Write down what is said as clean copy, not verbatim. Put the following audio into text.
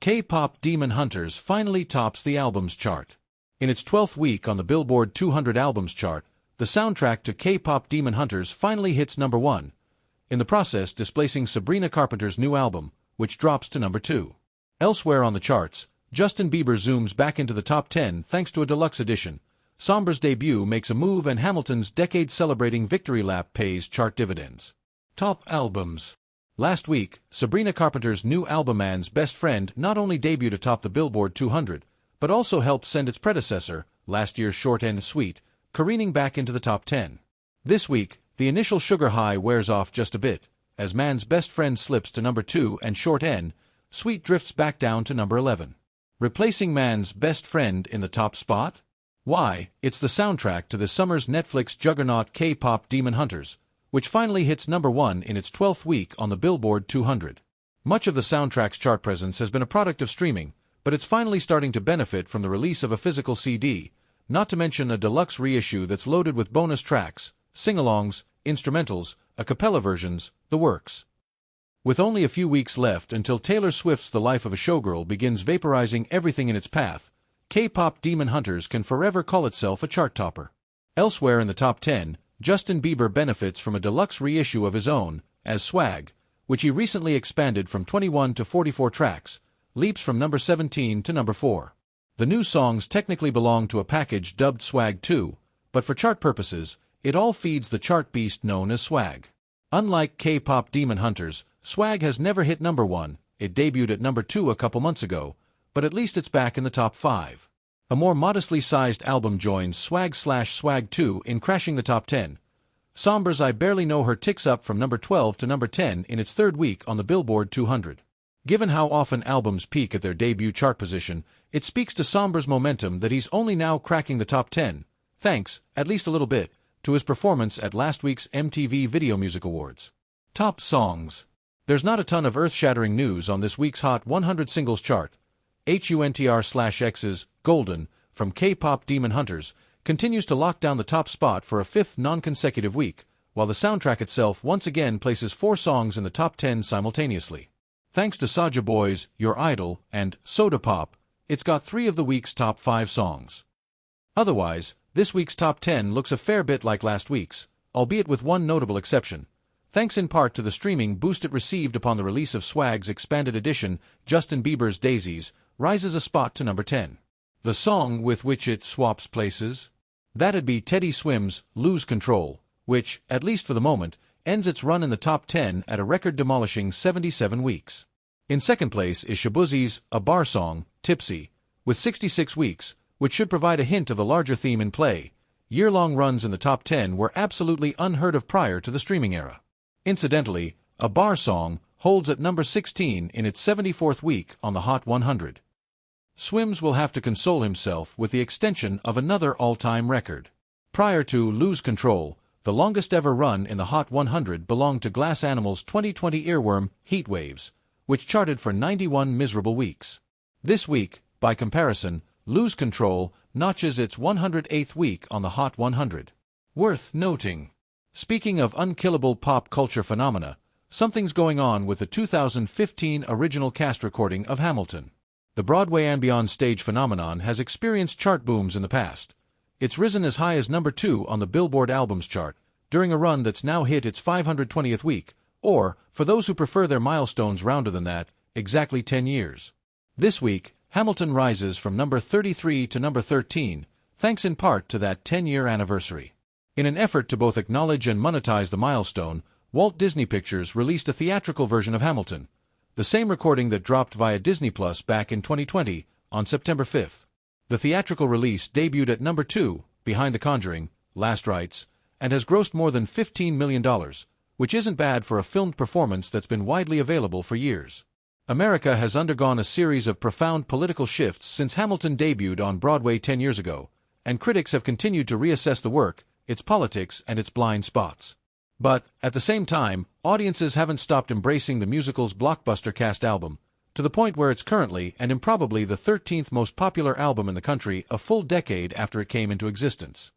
K-Pop Demon Hunters finally tops the albums chart. In its 12th week on the Billboard 200 albums chart, the soundtrack to K-Pop Demon Hunters finally hits number 1, in the process displacing Sabrina Carpenter's new album, which drops to number 2. Elsewhere on the charts, Justin Bieber zooms back into the top 10 thanks to a deluxe edition. Sombra's debut makes a move and Hamilton's decade-celebrating victory lap pays chart dividends. Top albums. Last week, Sabrina Carpenter's new album Man's Best Friend not only debuted atop the Billboard 200, but also helped send its predecessor, last year's Short N' Sweet, careening back into the top 10. This week, the initial sugar high wears off just a bit, as Man's Best Friend slips to number 2 and Short N' Sweet drifts back down to number 11. Replacing Man's Best Friend in the top spot? Why, it's the soundtrack to this summer's Netflix juggernaut K-Pop Demon Hunters, which finally hits number 1 in its 12th week on the Billboard 200. Much of the soundtrack's chart presence has been a product of streaming, but it's finally starting to benefit from the release of a physical CD, not to mention a deluxe reissue that's loaded with bonus tracks, sing-alongs, instrumentals, a cappella versions, the works. With only a few weeks left until Taylor Swift's The Life of a Showgirl begins vaporizing everything in its path, K-Pop Demon Hunters can forever call itself a chart topper. Elsewhere in the top 10, Justin Bieber benefits from a deluxe reissue of his own, as Swag, which he recently expanded from 21 to 44 tracks, leaps from number 17 to number 4. The new songs technically belong to a package dubbed Swag 2, but for chart purposes, it all feeds the chart beast known as Swag. Unlike K-Pop Demon Hunters, Swag has never hit number 1, it debuted at number 2 a couple months ago, but at least it's back in the top 5. A more modestly sized album joins Swag 2 in crashing the top 10. Sombra's I Barely Know Her ticks up from number 12 to number 10 in its 3rd week on the Billboard 200. Given how often albums peak at their debut chart position, it speaks to Sombra's momentum that he's only now cracking the top 10, thanks, at least a little bit, to his performance at last week's MTV Video Music Awards. Top songs. There's not a ton of earth-shattering news on this week's Hot 100 Singles chart. HUNTR/X's Golden, from K-Pop Demon Hunters, continues to lock down the top spot for a 5th non-consecutive week, while the soundtrack itself once again places 4 songs in the top 10 simultaneously. Thanks to Soulja Boy's Your Idol and Soda Pop, it's got 3 of the week's top 5 songs. Otherwise, this week's top 10 looks a fair bit like last week's, albeit with one notable exception. Thanks in part to the streaming boost it received upon the release of Swag's expanded edition, Justin Bieber's Daisies rises a spot to number 10. The song with which it swaps places? That'd be Teddy Swim's Lose Control, which, at least for the moment, ends its run in the top 10 at a record-demolishing 77 weeks. In second place is Shaboozey's A Bar Song, Tipsy, with 66 weeks, which should provide a hint of the larger theme in play. Year-long runs in the top 10 were absolutely unheard of prior to the streaming era. Incidentally, A Bar Song holds at number 16 in its 74th week on the Hot 100. Swims will have to console himself with the extension of another all-time record. Prior to Lose Control, the longest ever run in the Hot 100 belonged to Glass Animal's 2020 earworm, Heat Waves, which charted for 91 miserable weeks. This week, by comparison, Lose Control notches its 108th week on the Hot 100. Worth noting. Speaking of unkillable pop culture phenomena, something's going on with the 2015 original cast recording of Hamilton. The Broadway and beyond stage phenomenon has experienced chart booms in the past. It's risen as high as number 2 on the Billboard Albums chart, during a run that's now hit its 520th week, or, for those who prefer their milestones rounder than that, exactly 10 years. This week, Hamilton rises from number 33 to number 13, thanks in part to that 10-year anniversary. In an effort to both acknowledge and monetize the milestone, Walt Disney Pictures released a theatrical version of Hamilton, the same recording that dropped via Disney Plus back in 2020, on September 5th. The theatrical release debuted at number 2, behind The Conjuring, Last Rites, and has grossed more than $15 million, which isn't bad for a filmed performance that's been widely available for years. America has undergone a series of profound political shifts since Hamilton debuted on Broadway 10 years ago, and critics have continued to reassess the work, its politics, and its blind spots. But, at the same time, audiences haven't stopped embracing the musical's blockbuster cast album, to the point where it's currently and improbably the 13th most popular album in the country a full decade after it came into existence.